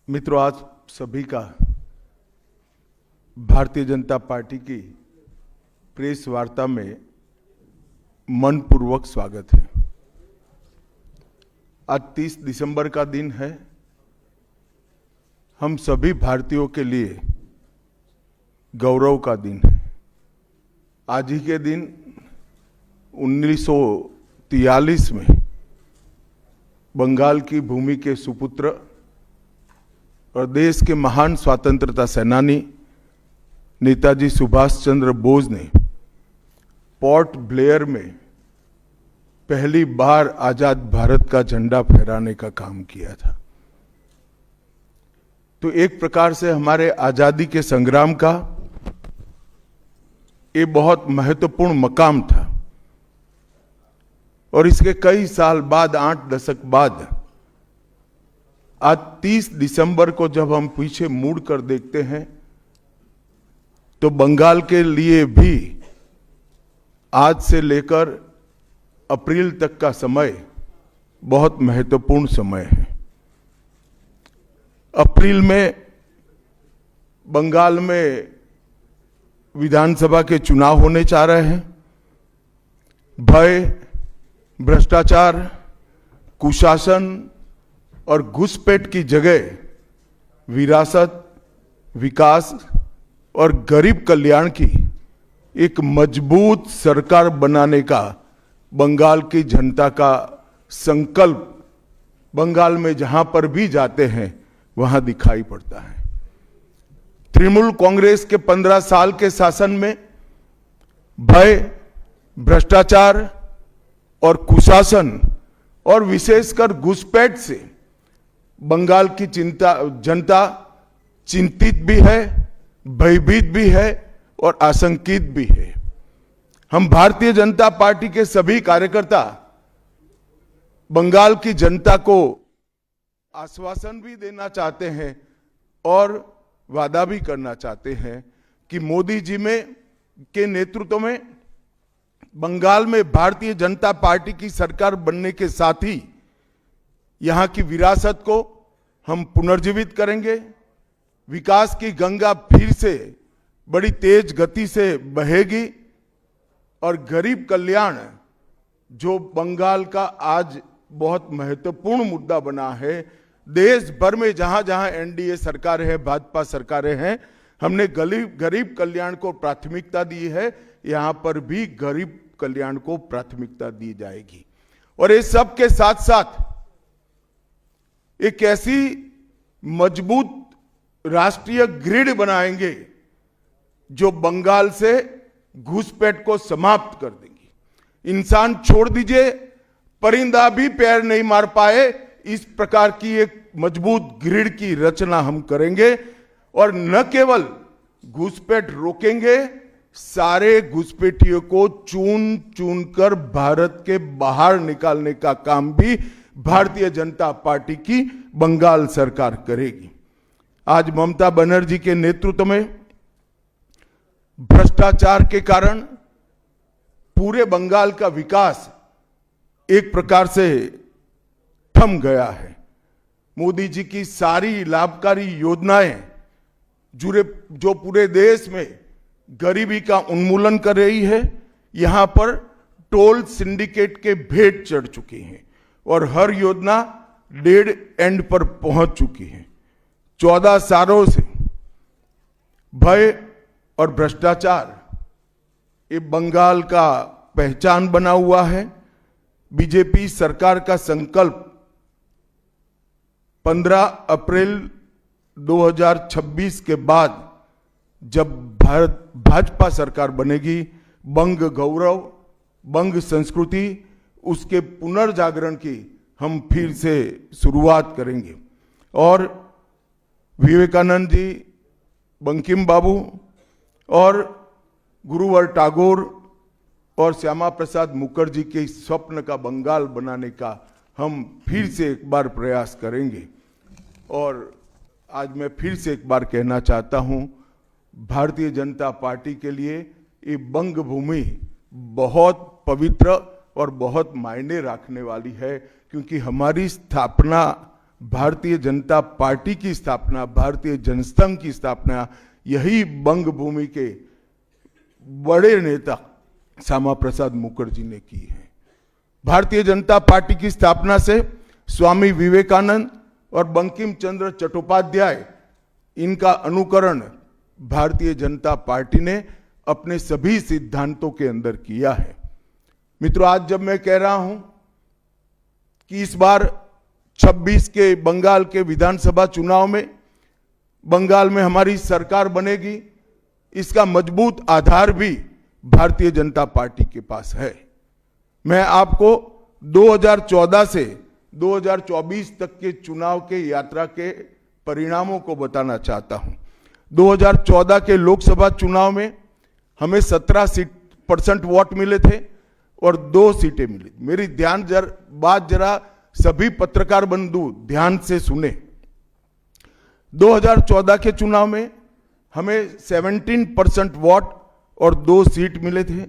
मित्रों, आज सभी का भारतीय जनता पार्टी की प्रेस वार्ता में मनपूर्वक स्वागत है। आज 30 दिसंबर का दिन है। हम सभी भारतीयों के लिए गौरव का दिन है। आज ही के दिन 1943 में बंगाल की भूमि के सुपुत्र और देश के महान स्वतंत्रता सेनानी नेताजी सुभाष चंद्र बोस ने पोर्ट ब्लेयर में पहली बार आजाद भारत का झंडा फहराने का काम किया था। तो एक प्रकार से हमारे आजादी के संग्राम का ये बहुत महत्वपूर्ण मकाम था। और इसके कई साल बाद, 8 दशक बाद, आज 30 दिसंबर को जब हम पीछे मुड़ कर देखते हैं तो बंगाल के लिए भी आज से लेकर अप्रैल तक का समय बहुत महत्वपूर्ण समय है। अप्रैल में बंगाल में विधानसभा के चुनाव होने जा रहे हैं। भय, भ्रष्टाचार, कुशासन और घुसपैठ की जगह विरासत, विकास और गरीब कल्याण की एक मजबूत सरकार बनाने का बंगाल की जनता का संकल्प बंगाल में जहां पर भी जाते हैं वहां दिखाई पड़ता है। तृणमूल कांग्रेस के 15 साल के शासन में भय, भ्रष्टाचार और कुशासन और विशेषकर घुसपैठ से बंगाल की जनता चिंतित भी है, भयभीत भी है और आशंकित भी है। हम भारतीय जनता पार्टी के सभी कार्यकर्ता बंगाल की जनता को आश्वासन भी देना चाहते हैं और वादा भी करना चाहते हैं कि मोदी जी के नेतृत्व में बंगाल में भारतीय जनता पार्टी की सरकार बनने के साथ ही यहां की विरासत को हम पुनर्जीवित करेंगे। विकास की गंगा फिर से बड़ी तेज गति से बहेगी और गरीब कल्याण, जो बंगाल का आज बहुत महत्वपूर्ण मुद्दा बना है, देश भर में जहां जहां एनडीए सरकार है, भाजपा सरकारें हैं, हमने गरीब कल्याण को प्राथमिकता दी है। यहां पर भी गरीब कल्याण को प्राथमिकता दी जाएगी। और इस सब के साथ साथ एक ऐसी मजबूत राष्ट्रीय ग्रिड बनाएंगे जो बंगाल से घुसपैठ को समाप्त कर देंगी। इंसान छोड़ दीजिए, परिंदा भी पैर नहीं मार पाए, इस प्रकार की एक मजबूत ग्रिड की रचना हम करेंगे। और न केवल घुसपैठ रोकेंगे, सारे घुसपैठियों को चुन चुन कर भारत के बाहर निकालने का काम भी भारतीय जनता पार्टी की बंगाल सरकार करेगी। आज ममता बनर्जी के नेतृत्व में भ्रष्टाचार के कारण पूरे बंगाल का विकास एक प्रकार से थम गया है। मोदी जी की सारी लाभकारी योजनाएं जो पूरे देश में गरीबी का उन्मूलन कर रही है, यहां पर टोल सिंडिकेट के भेंट चढ़ चुकी हैं और हर योजना डेड एंड पर पहुंच चुकी है। 14 सालों से भय और भ्रष्टाचार ये बंगाल का पहचान बना हुआ है। बीजेपी सरकार का संकल्प 15 अप्रैल 2026 के बाद जब भाजपा सरकार बनेगी, बंग गौरव, बंग संस्कृति, उसके पुनर्जागरण की हम फिर से शुरुआत करेंगे। और विवेकानंद जी, बंकिम बाबू और गुरुवर टैगोर और श्यामा प्रसाद मुखर्जी के स्वप्न का बंगाल बनाने का हम फिर से एक बार प्रयास करेंगे। और आज मैं फिर से एक बार कहना चाहता हूं, भारतीय जनता पार्टी के लिए ये बंग भूमि बहुत पवित्र और बहुत मायने रखने वाली है, क्योंकि हमारी स्थापना, भारतीय जनता पार्टी की स्थापना, भारतीय जनसंघ की स्थापना यही बंग भूमि के बड़े नेता श्यामा प्रसाद मुखर्जी ने की है। भारतीय जनता पार्टी की स्थापना से स्वामी विवेकानंद और बंकिम चंद्र चट्टोपाध्याय, इनका अनुकरण भारतीय जनता पार्टी ने अपने सभी सिद्धांतों के अंदर किया है। मित्रों, आज जब मैं कह रहा हूं कि इस बार 26 के बंगाल के विधानसभा चुनाव में बंगाल में हमारी सरकार बनेगी, इसका मजबूत आधार भी भारतीय जनता पार्टी के पास है। मैं आपको 2014 से 2024 तक के चुनाव के यात्रा के परिणामों को बताना चाहता हूं। 2014 के लोकसभा चुनाव में हमें 17% वोट मिले थे और 2 सीटें मिली। मेरी बात जरा सभी पत्रकार बंधु ध्यान से सुने। 2014 के चुनाव में हमें 17% वोट और 2 सीट मिले थे।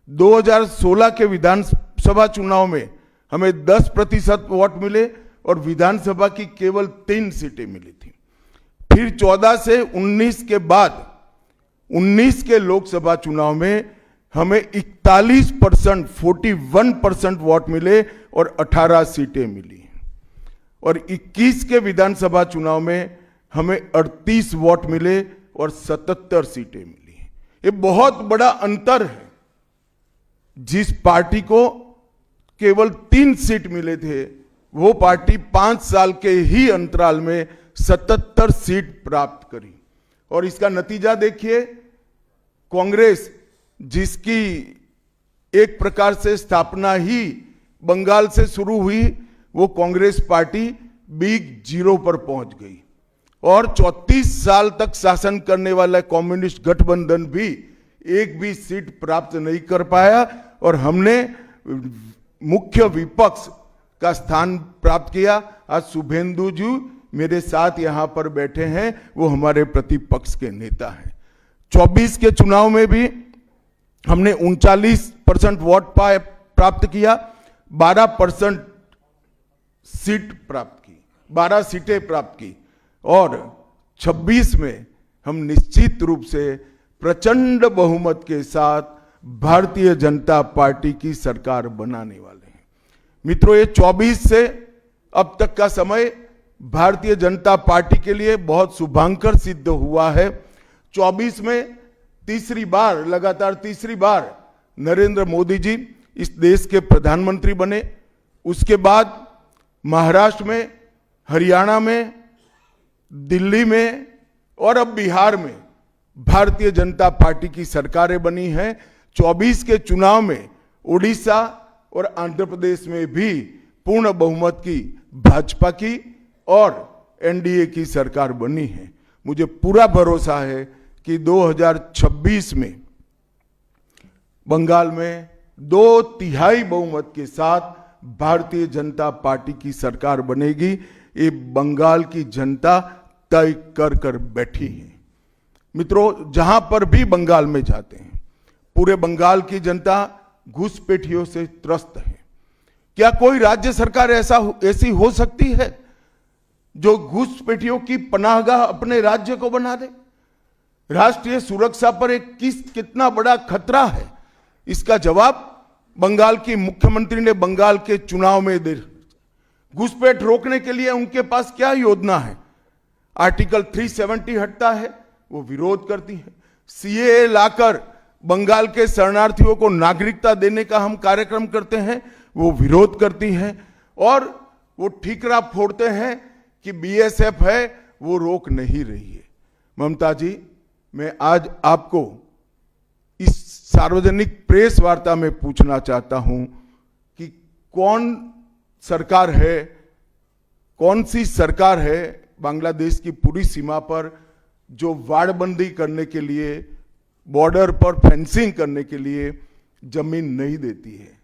2016 के विधानसभा चुनाव में हमें 10% वोट मिले और विधानसभा की केवल 3 सीटें मिली थी। फिर 14 से 19 के बाद 19 के लोकसभा चुनाव में हमें 41% वोट मिले और 18 सीटें मिली। और 21 के विधानसभा चुनाव में हमें 38 वोट मिले और 77 सीटें मिली। ये बहुत बड़ा अंतर है। जिस पार्टी को केवल 3 सीट मिले थे, वो पार्टी 5 साल के ही अंतराल में 77 सीट प्राप्त करी। और इसका नतीजा देखिए, कांग्रेस, जिसकी एक प्रकार से स्थापना ही बंगाल से शुरू हुई, वो कांग्रेस पार्टी बिग जीरो पर पहुंच गई। और 34 साल तक शासन करने वाला कम्युनिस्ट गठबंधन भी एक भी सीट प्राप्त नहीं कर पाया और हमने मुख्य विपक्ष का स्थान प्राप्त किया। आज शुभेंदु जी मेरे साथ यहां पर बैठे हैं, वो हमारे प्रतिपक्ष के नेता हैं। 24 के चुनाव में भी हमने 39% वोट प्राप्त किया, 12% सीट प्राप्त की, 12 सीटें प्राप्त की। और 26 में हम निश्चित रूप से प्रचंड बहुमत के साथ भारतीय जनता पार्टी की सरकार बनाने वाले हैं। मित्रों, ये 24 से अब तक का समय भारतीय जनता पार्टी के लिए बहुत शुभांकर सिद्ध हुआ है। 24 में लगातार तीसरी बार नरेंद्र मोदी जी इस देश के प्रधानमंत्री बने। उसके बाद महाराष्ट्र में, हरियाणा में, दिल्ली में और अब बिहार में भारतीय जनता पार्टी की सरकारें बनी हैं। 24 के चुनाव में उड़ीसा और आंध्र प्रदेश में भी पूर्ण बहुमत की भाजपा की और एनडीए की सरकार बनी है। मुझे पूरा भरोसा है कि 2026 में बंगाल में 2/3 बहुमत के साथ भारतीय जनता पार्टी की सरकार बनेगी। ये बंगाल की जनता तय कर बैठी है। मित्रों, जहां पर भी बंगाल में जाते हैं, पूरे बंगाल की जनता घुसपैठियों से त्रस्त है। क्या कोई राज्य सरकार ऐसी हो सकती है जो घुसपैठियों की पनाहगाह अपने राज्य को बना दे? राष्ट्रीय सुरक्षा पर एक कितना बड़ा खतरा है, इसका जवाब बंगाल की मुख्यमंत्री ने बंगाल के चुनाव में दे। घुसपैठ रोकने के लिए उनके पास क्या योजना है? आर्टिकल 370 हटता है, वो विरोध करती है। सीएए लाकर बंगाल के शरणार्थियों को नागरिकता देने का हम कार्यक्रम करते हैं, वो विरोध करती हैं। और वो ठीकरा फोड़ते हैं कि बीएसएफ है, वो रोक नहीं रही है। ममता जी, मैं आज आपको इस सार्वजनिक प्रेस वार्ता में पूछना चाहता हूं कि कौन सी सरकार है बांग्लादेश की पूरी सीमा पर जो वाड़बंदी करने के लिए, बॉर्डर पर फेंसिंग करने के लिए जमीन नहीं देती है?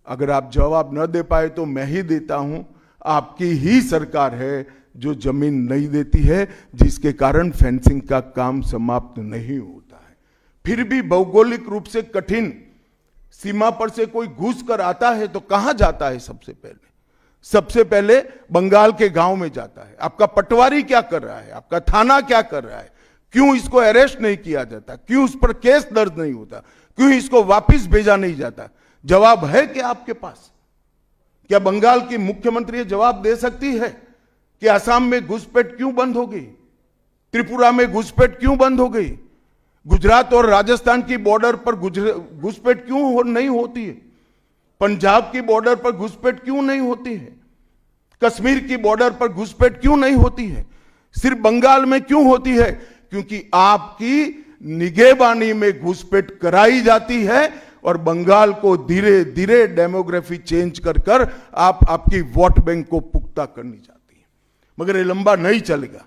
अगर आप जवाब न दे पाए तो मैं ही देता हूं। आपकी ही सरकार है जो जमीन नहीं देती है, जिसके कारण फेंसिंग का काम समाप्त नहीं होता है। फिर भी भौगोलिक रूप से कठिन सीमा पर से कोई घुस कर आता है तो कहां जाता है? सबसे पहले बंगाल के गांव में जाता है। आपका पटवारी क्या कर रहा है? आपका थाना क्या कर रहा है? क्यों इसको अरेस्ट नहीं किया जाता? क्यों उस पर केस दर्ज नहीं होता? क्यों इसको वापस भेजा नहीं जाता? जवाब है क्या आपके पास? क्या बंगाल की मुख्यमंत्री ये जवाब दे सकती है कि असम में घुसपैठ क्यों बंद हो गई? त्रिपुरा में घुसपैठ क्यों बंद हो गई? गुजरात और राजस्थान की बॉर्डर पर घुसपैठ क्यों नहीं होती है? पंजाब की बॉर्डर पर घुसपैठ क्यों नहीं होती है? कश्मीर की बॉर्डर पर घुसपैठ क्यों नहीं होती है? सिर्फ बंगाल में क्यों होती है? क्योंकि आपकी निगहबानी में घुसपैठ कराई जाती है और बंगाल को धीरे धीरे डेमोग्राफी चेंज कर कर आपकी वोट बैंक को पुख्ता करनी चाहती है। मगर ये लंबा नहीं चलेगा।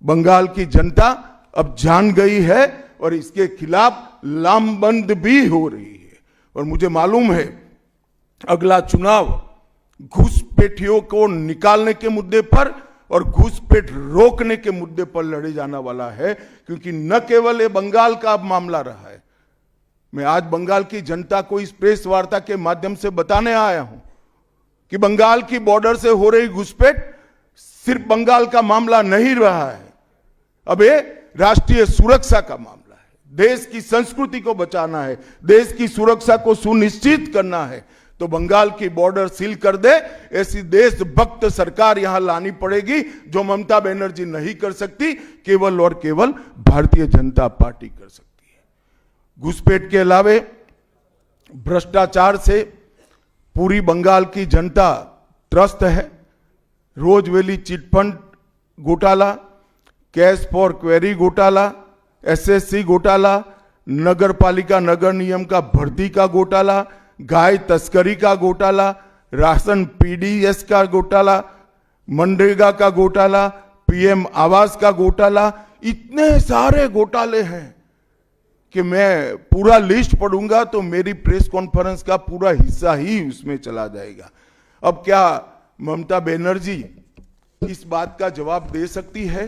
बंगाल की जनता अब जान गई है और इसके खिलाफ लामबंद भी हो रही है। और मुझे मालूम है अगला चुनाव घुसपैठियों को निकालने के मुद्दे पर और घुसपैठ रोकने के मुद्दे पर लड़े जाने वाला है, क्योंकि न केवल ये बंगाल का अब मामला रहा है। मैं आज बंगाल की जनता को इस प्रेस वार्ता के माध्यम से बताने आया हूं कि बंगाल की बॉर्डर से हो रही घुसपैठ सिर्फ बंगाल का मामला नहीं रहा है, अब ये राष्ट्रीय सुरक्षा का मामला है। देश की संस्कृति को बचाना है, देश की सुरक्षा को सुनिश्चित करना है, तो बंगाल की बॉर्डर सील कर दे ऐसी देशभक्त सरकार यहां लानी पड़ेगी, जो ममता बनर्जी नहीं कर सकती, केवल और केवल भारतीय जनता पार्टी कर सकती है। घुसपैठ के अलावे भ्रष्टाचार से पूरी बंगाल की जनता त्रस्त है। रोजवेली चिटफंड घोटाला, कैश फॉर क्वेरी घोटाला, एसएससी घोटाला, नगर पालिका नगर नियम का भर्ती का घोटाला, गाय तस्करी का घोटाला, राशन पीडीएस का घोटाला, मनरेगा का घोटाला, पीएम आवास का घोटाला, इतने सारे घोटाले हैं कि मैं पूरा लिस्ट पढ़ूंगा तो मेरी प्रेस कॉन्फ्रेंस का पूरा हिस्सा ही उसमें चला जाएगा। अब क्या ममता बनर्जी इस बात का जवाब दे सकती है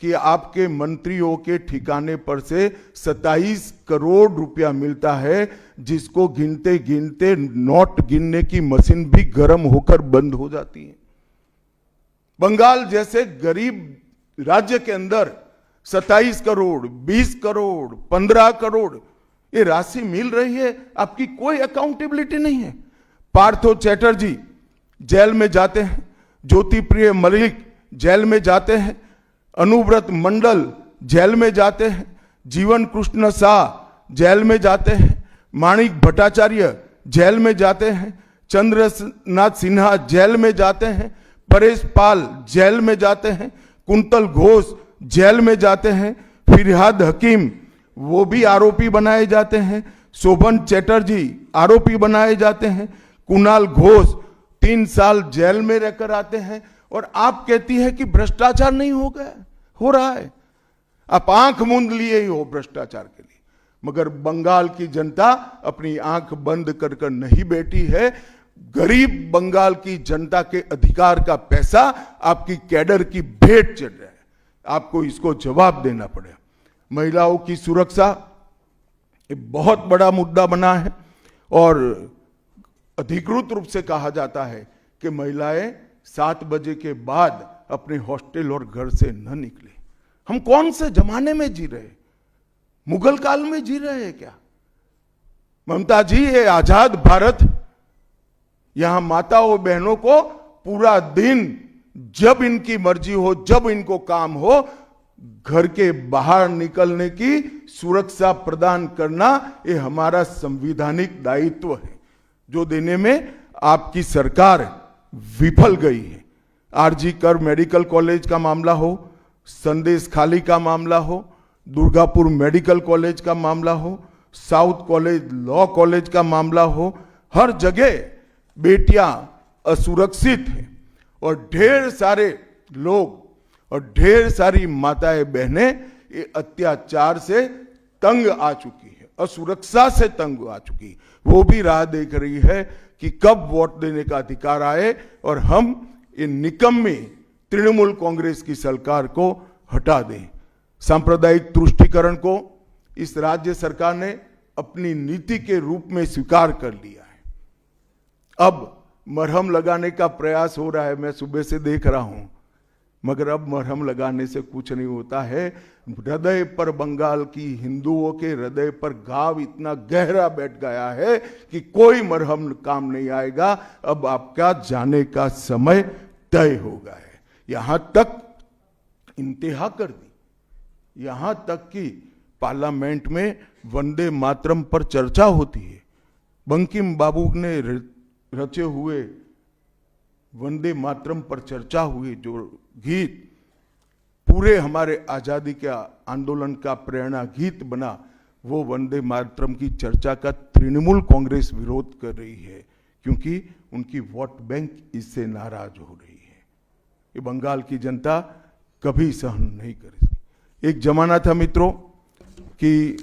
कि आपके मंत्रियों के ठिकाने पर से 27 करोड़ रुपया मिलता है, जिसको गिनते गिनते नोट गिनने की मशीन भी गर्म होकर बंद हो जाती है? बंगाल जैसे गरीब राज्य के अंदर 27 करोड़, 20 करोड़, 15 करोड़ ये राशि मिल रही है, आपकी कोई अकाउंटेबिलिटी नहीं है। पार्थो चैटर्जी जेल में जाते हैं, ज्योति प्रिय मलिक जेल में जाते हैं, अनुव्रत मंडल जेल में जाते हैं, जीवन कृष्ण शाह जेल में जाते हैं, माणिक भट्टाचार्य जेल में जाते हैं, चंद्रनाथ सिन्हा जेल में जाते हैं, परेश पाल जेल में जाते हैं, कुंतल घोष जेल में जाते हैं, फिरहाद हकीम वो भी आरोपी बनाए जाते हैं, शोभन चैटर्जी आरोपी बनाए जाते हैं, कुणाल घोष 3 साल जेल में रहकर आते हैं, और आप कहती है कि भ्रष्टाचार नहीं हो गया, हो रहा है। आप आंख मूंद लिए ही हो भ्रष्टाचार के लिए, मगर बंगाल की जनता अपनी आंख बंद कर कर नहीं बैठी है। गरीब बंगाल की जनता के अधिकार का पैसा आपकी कैडर की भेंट चढ़ रहा है, आपको इसको जवाब देना पड़ेगा। महिलाओं की सुरक्षा एक बहुत बड़ा मुद्दा बना है और अधिकृत रूप से कहा जाता है कि महिलाएं 7 बजे के बाद अपने हॉस्टल और घर से न निकले। हम कौन से जमाने में जी रहे? मुगल काल में जी रहे हैं क्या? ममता जी, ये आजाद भारत, यहां माताओं बहनों को पूरा दिन जब इनकी मर्जी हो, जब इनको काम हो, घर के बाहर निकलने की सुरक्षा प्रदान करना ये हमारा संवैधानिक दायित्व है, जो देने में आपकी सरकार विफल गई है। आरजी कर मेडिकल कॉलेज का मामला हो, संदेश खाली का मामला हो, दुर्गापुर मेडिकल कॉलेज का मामला हो, साउथ कॉलेज लॉ कॉलेज का मामला हो, हर जगह बेटियां असुरक्षित हैं और ढेर सारे लोग और ढेर सारी माताएं बहनें ये अत्याचार से तंग आ चुकी है, असुरक्षा से तंग आ चुकी है। वो भी राह देख रही है कि कब वोट देने का अधिकार आए और हम ये निकम्मी तृणमूल कांग्रेस की सरकार को हटा दें। सांप्रदायिक तुष्टीकरण को इस राज्य सरकार ने अपनी नीति के रूप में स्वीकार कर लिया है। अब मरहम लगाने का प्रयास हो रहा है, मैं सुबह से देख रहा हूं, मगर अब मरहम लगाने से कुछ नहीं होता है। हृदय पर, बंगाल की हिंदुओं के हृदय पर घाव इतना गहरा बैठ गया है कि कोई मरहम काम नहीं आएगा। अब आपका जाने का समय तय हो गया है। यहां तक इंतहा कर दी, यहां तक कि पार्लियामेंट में वंदे मातरम पर चर्चा होती है। बंकिम बाबू ने रचे हुए वंदे मातरम पर चर्चा हुई, जो गीत पूरे हमारे आजादी के आंदोलन का प्रेरणा गीत बना, वो वंदे मातरम की चर्चा का तृणमूल कांग्रेस विरोध कर रही है, क्योंकि उनकी वोट बैंक इससे नाराज हो रही है। ये बंगाल की जनता कभी सहन नहीं करेगी। एक जमाना था मित्रों कि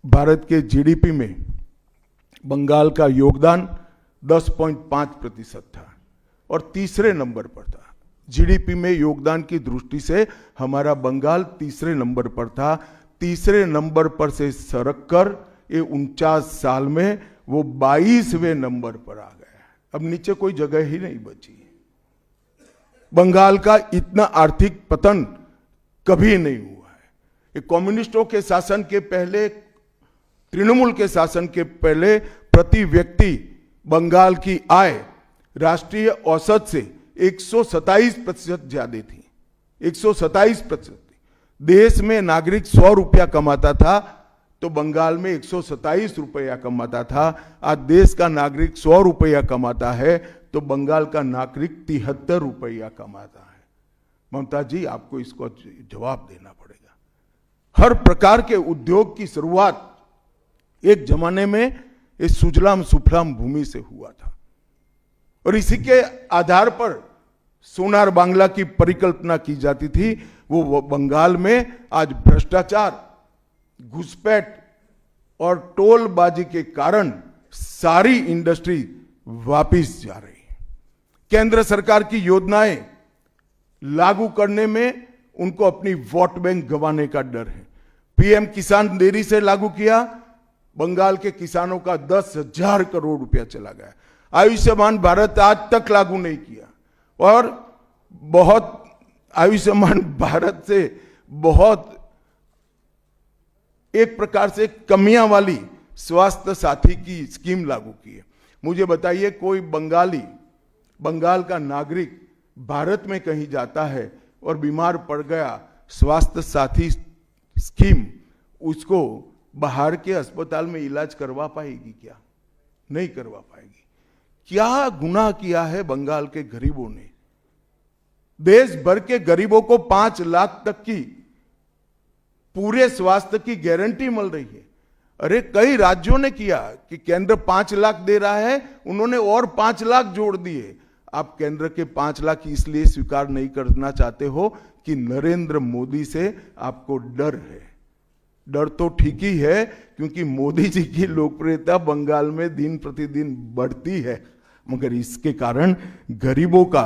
भारत के जीडीपी में बंगाल का योगदान 10.5% था और तीसरे नंबर पर था। जीडीपी में योगदान की दृष्टि से हमारा बंगाल तीसरे नंबर पर था। तीसरे नंबर पर से सरक कर ये 49 साल में वो 22वें नंबर पर आ गया। अब नीचे कोई जगह ही नहीं बची। बंगाल का इतना आर्थिक पतन कभी नहीं हुआ है। ये कम्युनिस्टों के शासन के पहले, तृणमूल के शासन के पहले प्रति व्यक्ति बंगाल की आय राष्ट्रीय औसत से 127% ज्यादा थी। 127%। देश में नागरिक 100 रुपया कमाता था तो बंगाल में 127 रुपया कमाता था। आज देश का नागरिक 100 रुपया कमाता है तो बंगाल का नागरिक 73 रुपया कमाता है। ममता जी, आपको इसको जवाब देना पड़ेगा। हर प्रकार के उद्योग की शुरुआत एक जमाने में इस सुजलाम सुफलाम भूमि से हुआ था और इसी के आधार पर सोनार बांग्ला की परिकल्पना की जाती थी। वो बंगाल में आज भ्रष्टाचार, घुसपैठ और टोलबाजी के कारण सारी इंडस्ट्री वापिस जा रही है। केंद्र सरकार की योजनाएं लागू करने में उनको अपनी वोट बैंक गंवाने का डर है। पीएम किसान देरी से लागू किया, बंगाल के किसानों का 10,000 करोड़ रुपया चला गया। आयुष्मान भारत आज तक लागू नहीं किया और बहुत आयुष्मान भारत से बहुत एक प्रकार से कमियां वाली स्वास्थ्य साथी की स्कीम लागू की है। मुझे बताइए, कोई बंगाल का नागरिक भारत में कहीं जाता है और बीमार पड़ गया, स्वास्थ्य साथी स्कीम उसको बाहर के अस्पताल में इलाज करवा पाएगी क्या? नहीं करवा पाएगी। क्या गुनाह किया है बंगाल के गरीबों ने? देश भर के गरीबों को 5 लाख तक की पूरे स्वास्थ्य की गारंटी मिल रही है। अरे कई राज्यों ने किया कि केंद्र 5 लाख दे रहा है, उन्होंने और 5 लाख जोड़ दिए। आप केंद्र के 5 लाख इसलिए स्वीकार नहीं करना चाहते हो कि नरेंद्र मोदी से आपको डर है। डर तो ठीक ही है, क्योंकि मोदी जी की लोकप्रियता बंगाल में दिन प्रतिदिन बढ़ती है, मगर इसके कारण गरीबों का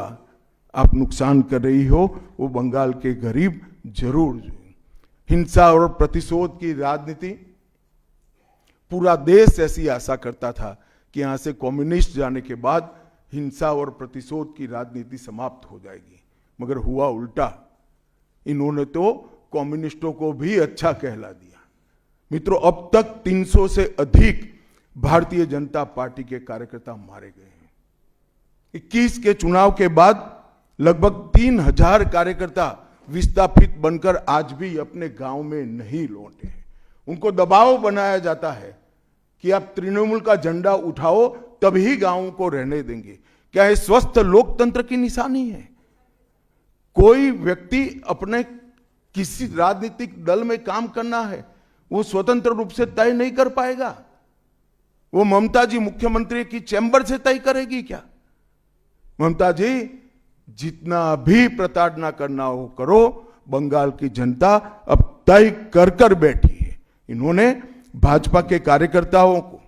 आप नुकसान कर रही हो। वो बंगाल के गरीब जरूर। हिंसा और प्रतिशोध की राजनीति, पूरा देश ऐसी आशा करता था कि यहां से कम्युनिस्ट जाने के बाद हिंसा और प्रतिशोध की राजनीति समाप्त हो जाएगी, मगर हुआ उल्टा। इन्होंने तो कम्युनिस्टों को भी अच्छा कहला दिया। मित्रों, अब तक 300 से अधिक भारतीय जनता पार्टी के कार्यकर्ता मारे गए हैं। 21 के चुनाव के बाद लगभग 3000 कार्यकर्ता विस्थापित बनकर आज भी अपने गांव में नहीं लौटे हैं। उनको दबाव बनाया जाता है कि आप तृणमूल का झंडा उठाओ तभी गांवों को रहने देंगे। क्या ये स्वस्थ लोकतंत्र की निशानी है? कोई व्यक्ति अपने किसी राजनीतिक दल में काम करना है, वो स्वतंत्र रूप से तय नहीं कर पाएगा। वो ममता जी मुख्यमंत्री की चैम्बर से तय करेगी क्या? ममता जी, जितना भी प्रताड़ना करना हो करो, बंगाल की जनता अब तय कर कर बैठी है। इन्होंने भाजपा के कार्यकर्ताओं को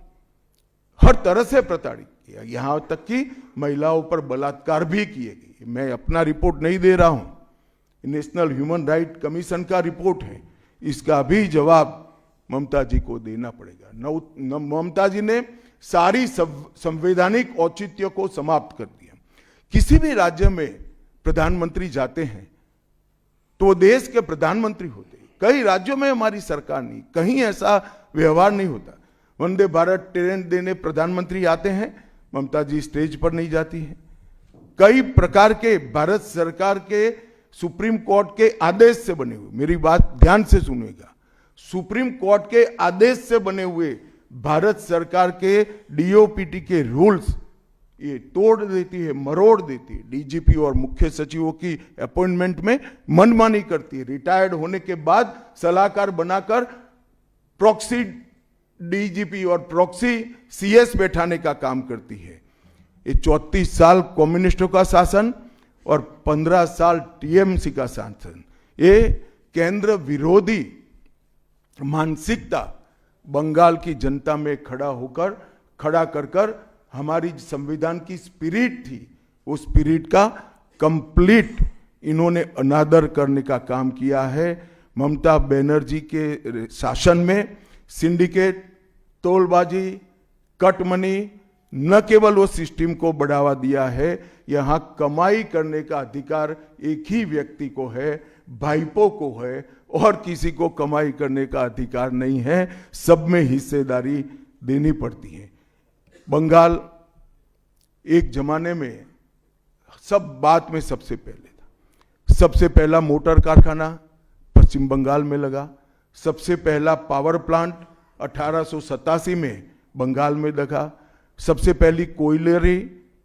हर तरह से प्रताड़ित किया, यहां तक कि महिलाओं पर बलात्कार भी किए गए। मैं अपना रिपोर्ट नहीं दे रहा हूं, नेशनल ह्यूमन राइट कमीशन का रिपोर्ट है। इसका भी जवाब ममता जी को देना पड़ेगा। ममता जी ने सारी संवैधानिक औचित्य को समाप्त कर दिया। किसी भी राज्य में प्रधानमंत्री जाते हैं तो वो देश के प्रधानमंत्री होते हैं। कई राज्यों में हमारी सरकार नहीं, कहीं ऐसा व्यवहार नहीं होता। वंदे भारत ट्रेन देने प्रधानमंत्री आते हैं, ममता जी स्टेज पर नहीं जाती है। कई प्रकार के भारत सरकार के सुप्रीम कोर्ट के आदेश से बने हुए, मेरी बात ध्यान से सुनिएगा, सुप्रीम कोर्ट के आदेश से बने हुए भारत सरकार के डीओपीटी के रूल्स ये तोड़ देती है, मरोड़ देती है। डीजीपी और मुख्य सचिवों की अपॉइंटमेंट में मनमानी करती है। रिटायर्ड होने के बाद सलाहकार बनाकर प्रॉक्सी डीजीपी और प्रॉक्सी सीएस बैठाने का काम करती है। ये 34 साल कम्युनिस्टों का शासन और 15 साल टीएमसी का शासन, ये केंद्र विरोधी मानसिकता बंगाल की जनता में खड़ा कर हमारी संविधान की स्पिरिट थी, उस स्पिरिट का कंप्लीट इन्होंने अनादर करने का काम किया है। ममता बनर्जी के शासन में सिंडिकेट, तोलबाजी, कट मनी, न केवल वो सिस्टम को बढ़ावा दिया है, यहां कमाई करने का अधिकार एक ही व्यक्ति को है, भाईपो को है, और किसी को कमाई करने का अधिकार नहीं है। सब में हिस्सेदारी देनी पड़ती है। बंगाल एक जमाने में सब बात में सबसे पहले था। सबसे पहला मोटर कारखाना पश्चिम बंगाल में लगा। सबसे पहला पावर प्लांट 1887 में बंगाल में लगा। सबसे पहली कोयलरी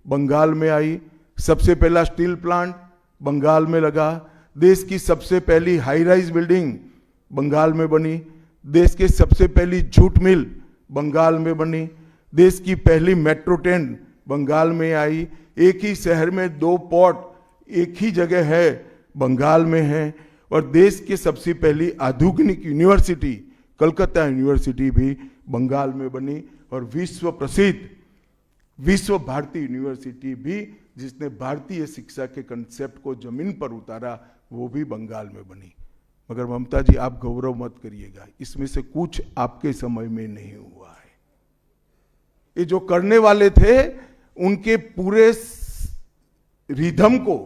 बंगाल में आई। सबसे पहला स्टील प्लांट बंगाल में लगा। देश की सबसे पहली हाई राइज बिल्डिंग बंगाल में बनी। देश की सबसे पहली जूट मिल बंगाल में बनी। देश की पहली मेट्रो ट्रेन बंगाल में आई। एक ही शहर में 2 पोर्ट एक ही जगह है, बंगाल में है। और देश की सबसे पहली आधुनिक यूनिवर्सिटी कलकत्ता यूनिवर्सिटी भी बंगाल में बनी। और विश्व प्रसिद्ध विश्व भारती यूनिवर्सिटी भी, जिसने भारतीय शिक्षा के कंसेप्ट को जमीन पर उतारा, वो भी बंगाल में बनी। मगर ममता जी, आप गौरव मत करिएगा, इसमें से कुछ आपके समय में नहीं हुआ है। ये जो करने वाले थे, उनके पूरे रिदम को,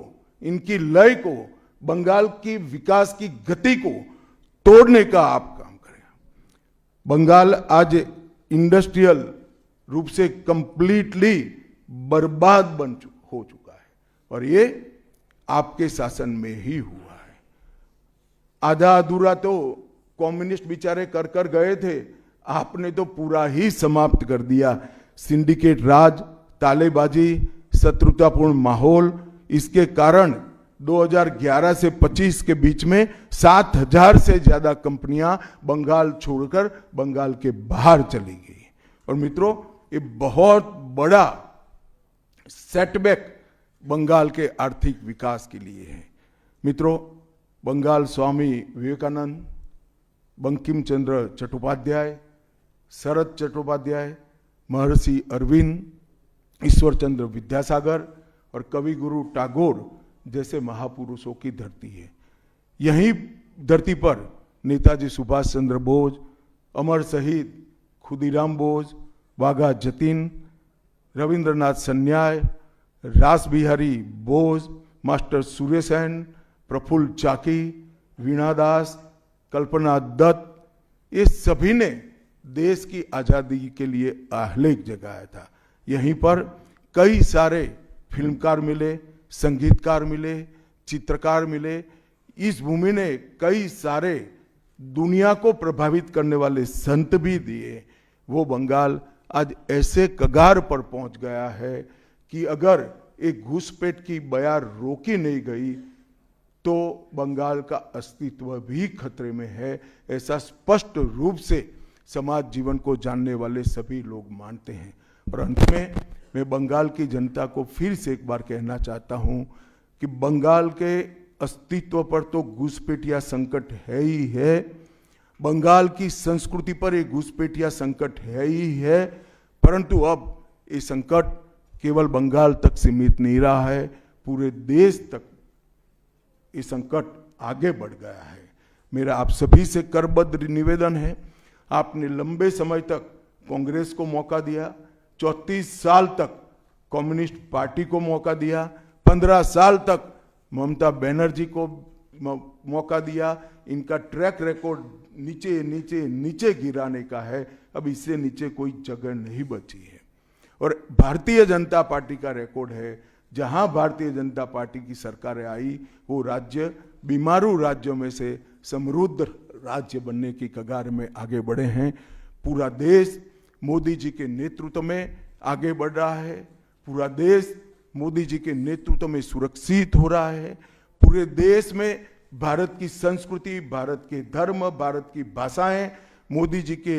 इनकी लय को, बंगाल की विकास की गति को तोड़ने का आप काम करें। बंगाल आज इंडस्ट्रियल रूप से कंप्लीटली बर्बाद हो चुका है, और ये आपके शासन में ही हुआ है। आधा अधूरा तो कम्युनिस्ट बेचारे कर गए थे, आपने तो पूरा ही समाप्त कर दिया। सिंडिकेट राज, तालेबाजी, शत्रुतापूर्ण माहौल, इसके कारण 2011 से 25 के बीच में 7000 से ज्यादा कंपनियां बंगाल छोड़कर बंगाल के बाहर चली गई। और मित्रों, ये बहुत बड़ा सेटबैक बंगाल के आर्थिक विकास के लिए है। मित्रों, बंगाल स्वामी विवेकानंद, बंकिम चंद्र चट्टोपाध्याय, शरद चट्टोपाध्याय, महर्षि अरविंद, ईश्वर चंद्र विद्यासागर और कवि गुरु टैगोर जैसे महापुरुषों की धरती है। यही धरती पर नेताजी सुभाष चंद्र बोस, अमर शहीद खुदीराम बोस, वाघा जतीन, रविंद्रनाथ सन्याय, रास बिहारी बोस, मास्टर सुरेशन, प्रफुल्ल चाकी, वीणा दास, कल्पना दत्त, ये सभी ने देश की आजादी के लिए आह्लेख जगाया था। यहीं पर कई सारे फिल्मकार मिले, संगीतकार मिले, चित्रकार मिले। इस भूमि ने कई सारे दुनिया को प्रभावित करने वाले संत भी दिए। वो बंगाल आज ऐसे कगार पर पहुंच गया है कि अगर एक घुसपैठ की बयार रोकी नहीं गई तो बंगाल का अस्तित्व भी खतरे में है। ऐसा स्पष्ट रूप से समाज जीवन को जानने वाले सभी लोग मानते हैं। और अंत में मैं बंगाल की जनता को फिर से एक बार कहना चाहता हूं कि बंगाल के अस्तित्व पर तो घुसपैठिया संकट है ही है, बंगाल की संस्कृति पर एक घुसपैठिया संकट है ही है, परंतु अब ये संकट केवल बंगाल तक सीमित नहीं रहा है, पूरे देश तक ये संकट आगे बढ़ गया है। मेरा आप सभी से करबद्ध निवेदन है, आपने लंबे समय तक कांग्रेस को मौका दिया, 34 साल तक कम्युनिस्ट पार्टी को मौका दिया, 15 साल तक ममता बनर्जी को मौका दिया। इनका ट्रैक रिकॉर्ड नीचे नीचे नीचे गिराने का है, अब इससे नीचे कोई जगह नहीं बची है। और भारतीय जनता पार्टी का रिकॉर्ड है, जहां भारतीय जनता पार्टी की सरकारें आई वो राज्य बीमारू राज्यों में से समृद्ध राज्य बनने की कगार में आगे बढ़े हैं। पूरा देश मोदी जी के नेतृत्व में आगे बढ़ रहा है, पूरा देश मोदी जी के नेतृत्व में सुरक्षित हो रहा है। पूरे देश में भारत की संस्कृति, भारत के धर्म, भारत की भाषाएं मोदी जी के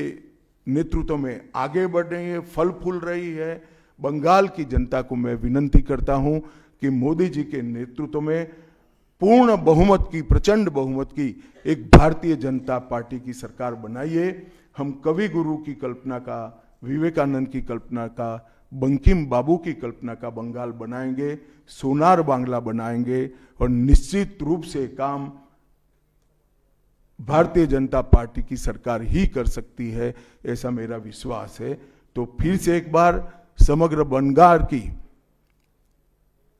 नेतृत्व में आगे बढ़ रही है, फल फूल रही है। बंगाल की जनता को मैं विनती करता हूं कि मोदी जी के नेतृत्व में पूर्ण बहुमत की, प्रचंड बहुमत की एक भारतीय जनता पार्टी की सरकार बनाइए। हम कवि गुरु की कल्पना का, विवेकानंद की कल्पना का, बंकिम बाबू की कल्पना का बंगाल बनाएंगे, सोनार बांग्ला बनाएंगे और निश्चित रूप से काम भारतीय जनता पार्टी की सरकार ही कर सकती है, ऐसा मेरा विश्वास है। तो फिर से एक बार समग्र बंगाल की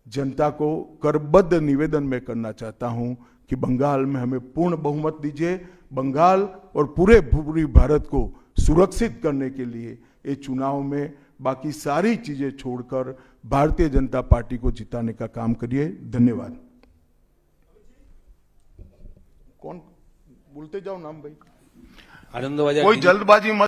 जनता को करबद्ध निवेदन में करना चाहता हूं कि बंगाल में हमें पूर्ण बहुमत दीजिए। बंगाल और पूरी भारत को सुरक्षित करने के लिए ये चुनाव में बाकी सारी चीजें छोड़कर भारतीय जनता पार्टी को जिताने का काम करिए। धन्यवाद। कौन बोलते जाओ नाम भाई, आनंदबाजार कोई जल्दबाजी मत